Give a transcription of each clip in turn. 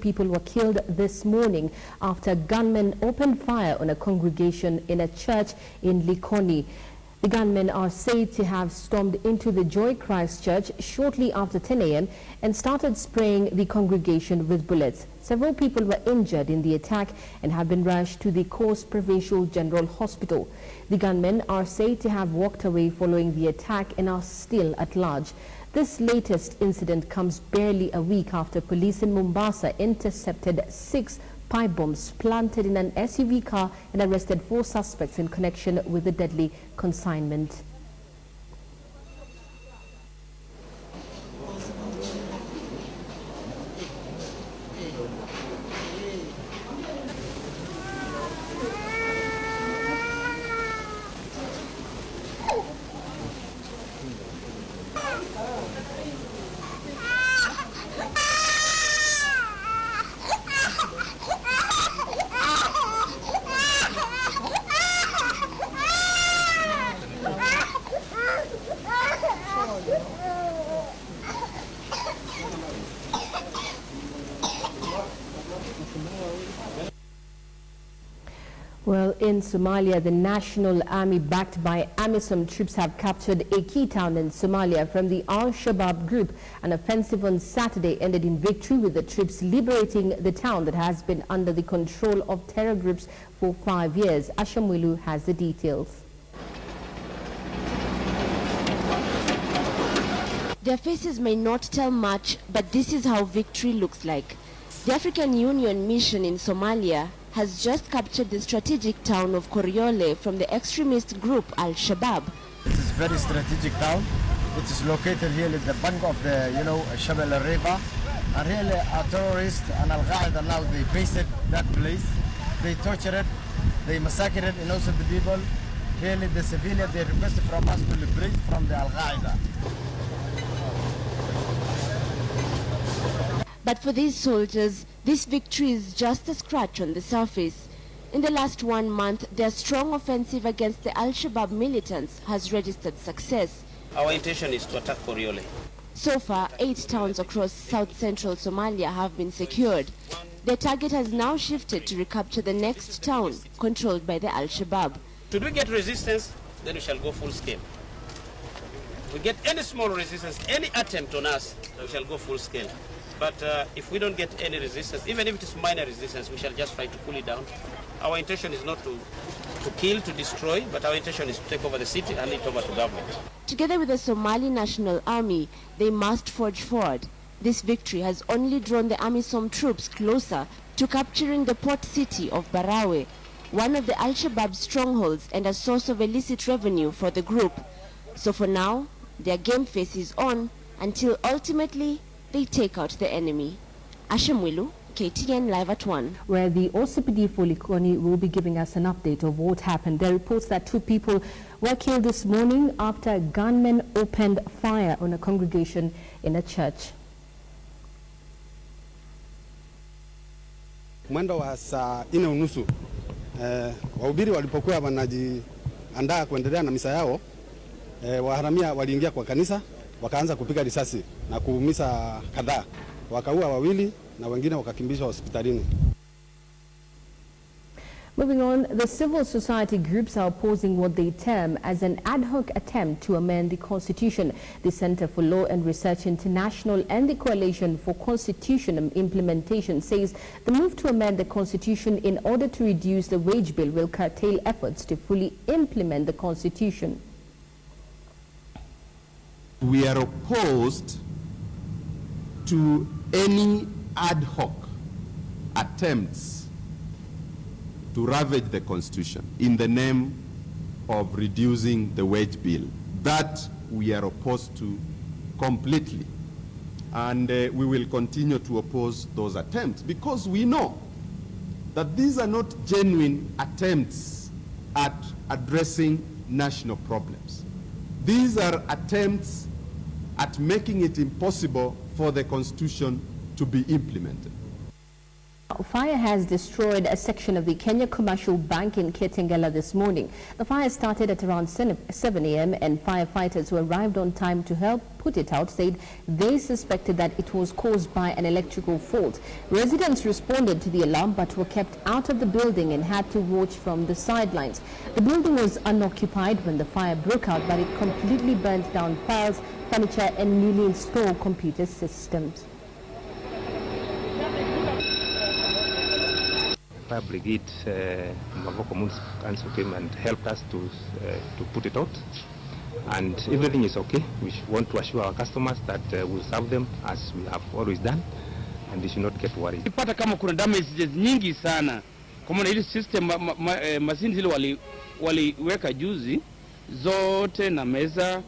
people were killed this morning after gunmen opened fire on a congregation in a church in LIKONI. The gunmen are said to have stormed into the Joy Christ Church shortly after 10 a.m. and started spraying the congregation with bullets. Several people were injured in the attack and have been rushed to the Coast Provincial General Hospital. The gunmen are said to have walked away following the attack and are still at large. This latest incident comes barely a week after police in Mombasa intercepted 6 pipe bombs planted in an SUV car and arrested 4 suspects in connection with the deadly consignment. Well, in Somalia, the National Army backed by AMISOM troops have captured a key town in Somalia from the SHABAAB group. An offensive on Saturday ended in victory, with the troops liberating the town that has been under the control of terror groups for 5 years. Ashamwilu has the details. Their faces may not tell much, but this is how victory looks like. The African Union mission in Somalia has just captured the strategic town of Koryole from the extremist group Al-Shabaab. It is a very strategic town. It is located here at the bank of the, Shabelle River. And really, our terrorists and Al-Qaeda now, they based that place. They tortured it, they massacred innocent people. Really, the civilians, they requested from us to liberate from the Al-Qaeda. But for these soldiers, this victory is just a scratch on the surface. In the last 1 month, their strong offensive against the Al-Shabaab militants has registered success. Our intention is to attack Koryole. So far, 8 towns across south-central Somalia have been secured. Their target has now shifted to recapture the next town controlled by the Al-Shabaab. Should we get resistance, then we shall go full scale. If we get any small resistance, any attempt on us, we shall go full scale. But if we don't get any resistance, even if it is minor resistance, we shall just try to cool it down. Our intention is not to kill, to destroy, but our intention is to take over the city and hand it over to government. Together with the Somali National Army, they must forge forward. This victory has only drawn the AMISOM troops closer to capturing the port city of Barawe, one of the Al-Shabaab strongholds and a source of illicit revenue for the group. So for now, their game face is on until ultimately they take out the enemy. Ashamwilu, KTN Live at 1. Where the OCPD for LIKONI will be giving us an update of what happened. There are reports that 2 people were killed this morning after gunmen opened fire on a congregation in a church. Mwendo wa saa 4:30 wahubiri walipokuwa wanajiandaa kuendelea na misa yao, waharamia waliingia kwa kanisa, wakaanza kupiga risasi na kuumiza kadhaa, wakaua 2 na wengine wakakimbizwa hospitalini. Moving on, the civil society groups are opposing what they term as an ad hoc attempt to amend the Constitution. The Center for Law and Research International and the Coalition for Constitution Implementation says the move to amend the Constitution in order to reduce the wage bill will curtail efforts to fully implement the Constitution. We are opposed to any ad hoc attempts to ravage the Constitution in the name of reducing the wage bill. That we are opposed to completely. And we will continue to oppose those attempts because we know that these are not genuine attempts at addressing national problems. These are attempts at making it impossible for the Constitution to be implemented. fire has destroyed a section of the Kenya Commercial Bank in KITENGELA this morning. The fire started at around 7 a.m. and firefighters who arrived on time to help put it out said they suspected that it was caused by an electrical fault. Residents responded to the alarm but were kept out of the building and had to watch from the sidelines. The building was unoccupied when the fire broke out, but it completely burnt down files, furniture and newly installed computer systems. Fire brigade, Mavoko Municipal Council came and helped us to put it out, and everything is okay. We want to assure our customers that we'll serve them as we have always done, and they should not get worried. Ipata kama kuna damages nyingi sana, kwa maana ile system machine zile waliweka juzi zote na meza.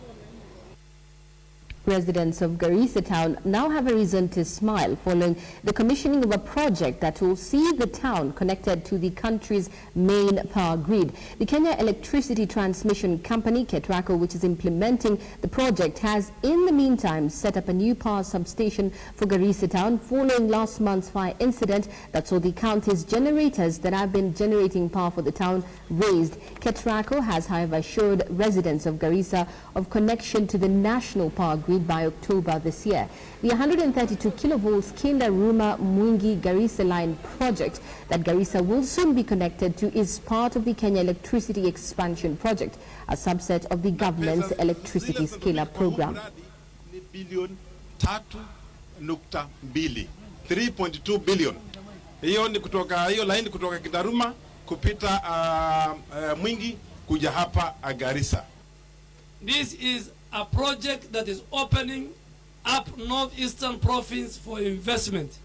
Residents of Garissa town now have a reason to smile following the commissioning of a project that will see the town connected to the country's main power grid. The Kenya Electricity Transmission Company, KETRACO, which is implementing the project, has in the meantime set up a new power substation for Garissa town following last month's fire incident that saw the county's generators that have been generating power for the town raised. KETRACO has, however, assured residents of Garissa of connection to the national power grid by October this year. The 132 kilovolts Kinda Ruma Mwingi Garissa line project that Garissa will soon be connected to is part of the Kenya Electricity Expansion Project, a subset of the government's electricity scale-up program. Bilioni 3.2 3.2 billion. Hiyo ni kutoka hiyo line kutoka Kindaruma kupita Mwingi kuja hapa Garissa. This is a project that is opening up northeastern province for investment.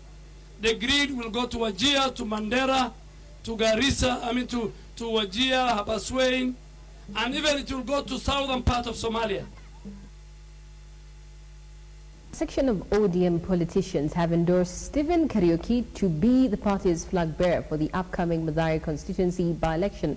The grid will go to Wajir, to Mandera, to Garissa, to Wajir, Habaswein, and even it will go to southern part of Somalia. A section of ODM politicians have endorsed Stephen Kariuki to be the party's flag bearer for the upcoming Mathare constituency by-election.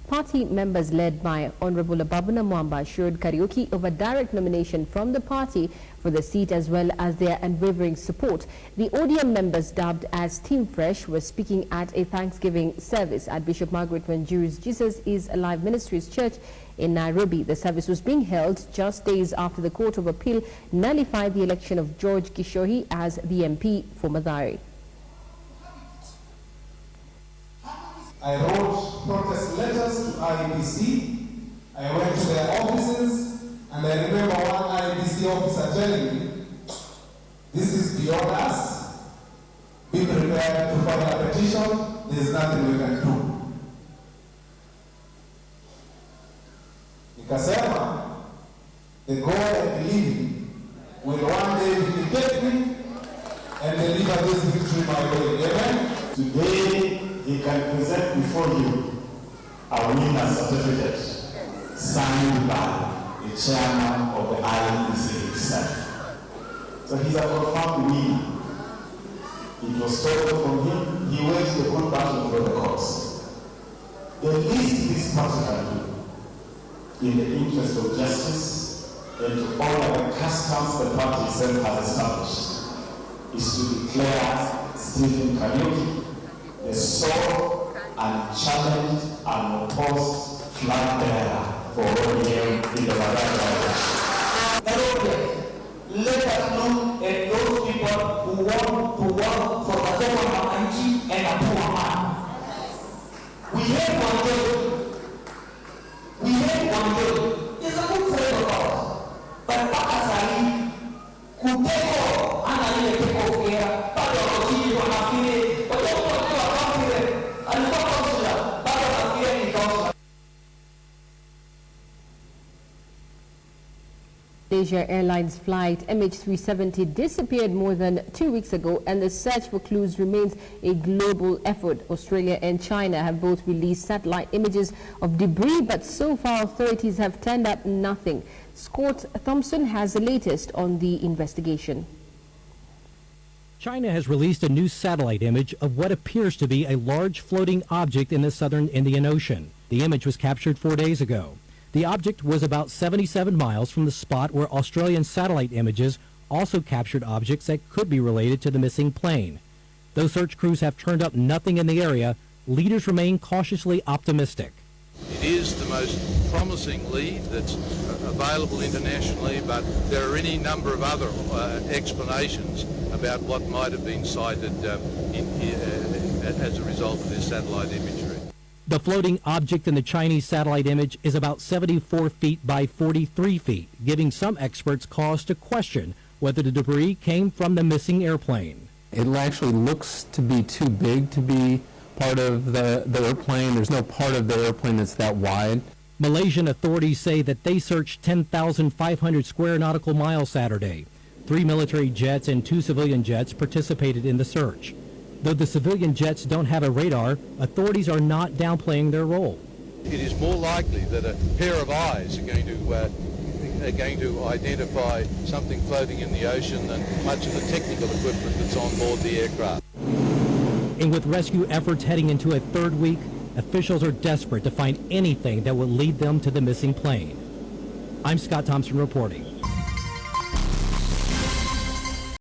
Party members led by Honorable ABABU NAMWAMBA assured Kariuki of a direct nomination from the party for the seat as well as their unwavering support. The ODM members, dubbed as Team Fresh, were speaking at a Thanksgiving service at Bishop Margaret Wanjiru's Jesus is Alive Ministries Church in Nairobi. The service was being held just days after the Court of Appeal nullified the election of George Kishohi as the MP for Mathare. I wrote protest letters to IEBC. I went to their offices, and I remember one IEBC officer telling me, this is beyond us. Be prepared to file a petition. There's nothing we can do. Nikasema, the God I believe in will one day vindicate me and deliver this victory my way. Amen? Today, he can present before you a winner certificate signed by the chairman of the IEBC himself. So he's a confirmed winner. It was stolen from him. He waged the good battle for the cause. The least this party can do, in the interest of justice and to honor the customs the party itself has established, is to declare Stephen Kariuki the sole and challenged and opposed flag bearer for ODM in the Mathare. Let us look at those people who want to work for the common man and a poor man. We have one job. We have one job. It's a good friend of ours. But Pakasari could take off and I take off here. But the Malaysia Airlines flight MH370 disappeared more than 2 weeks ago, and the search for clues remains a global effort. Australia and China have both released satellite images of debris, but so far authorities have turned up nothing. Scott Thompson has the latest on the investigation. China has released a new satellite image of what appears to be a large floating object in the southern Indian Ocean. The image was captured 4 days ago. The object was about 77 miles from the spot where Australian satellite images also captured objects that could be related to the missing plane. The Though search crews have turned up nothing in the area, leaders remain cautiously optimistic. It is the most promising lead that's available internationally, but there are any number of other explanations about what might have been sighted as a result of this satellite imagery. The floating object in the Chinese satellite image is about 74 feet by 43 feet, giving some experts cause to question whether the debris came from the missing airplane. It actually looks to be too big to be part of the airplane. There's no part of the airplane that's that wide. Malaysian authorities say that they searched 10,500 square nautical miles Saturday. 3 military jets and 2 civilian jets participated in the search. Though the civilian jets don't have a radar, authorities are not downplaying their role. It is more likely that a pair of eyes are going to identify something floating in the ocean than much of the technical equipment that's on board the aircraft. And with rescue efforts heading into a third week, officials are desperate to find anything that will lead them to the missing plane. I'm Scott Thompson reporting.